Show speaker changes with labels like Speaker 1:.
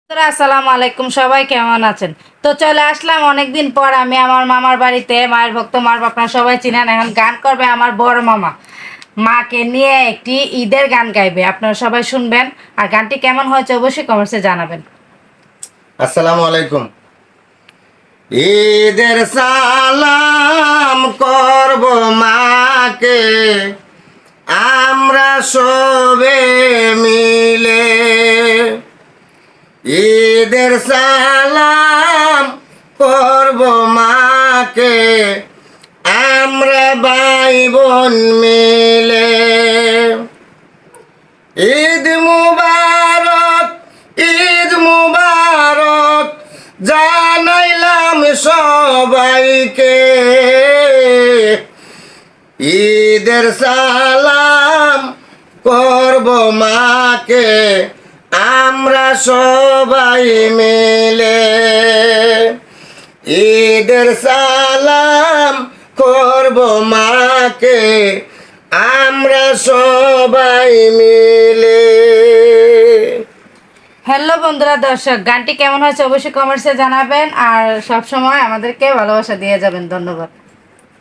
Speaker 1: আসসালামু আলাইকুম, সবাই কেমন আছেন? তো চলে আসলাম অনেকদিন পর আমি আমার মামার বাড়িতে। মায়ের ভক্ত মার আপনারা সবাই চিনেন। এখন গান করবে আমার বড় মামা, মাকে নিয়ে একটি ঈদের গান গাইবে। আপনারা সবাই শুনবেন, আর গানটি কেমন হয়েছে অবশ্যই কমেন্টসে জানাবেন।
Speaker 2: আসসালামু আলাইকুম। ঈদের সালাম করব মাকে আমরা সবে মিলে। ঈদের সালাম করব মাকে আমরা ভাই বোন মিলে। ঈদ মুবারক, ঈদ মুবারক জানাইলাম সবাইকে। ঈদের সালাম করব মাকে আমরা সবাই মিলে। ঈদের সালাম করব মাকে আমরা সবাই মিলে।
Speaker 1: হ্যালো বন্ধুরা, দর্শক, গানটি কেমন হয়েছে অবশ্যই কমেন্টসে জানাবেন, আর সব সময় আমাদেরকে ভালোবাসা দিয়ে যাবেন। ধন্যবাদ।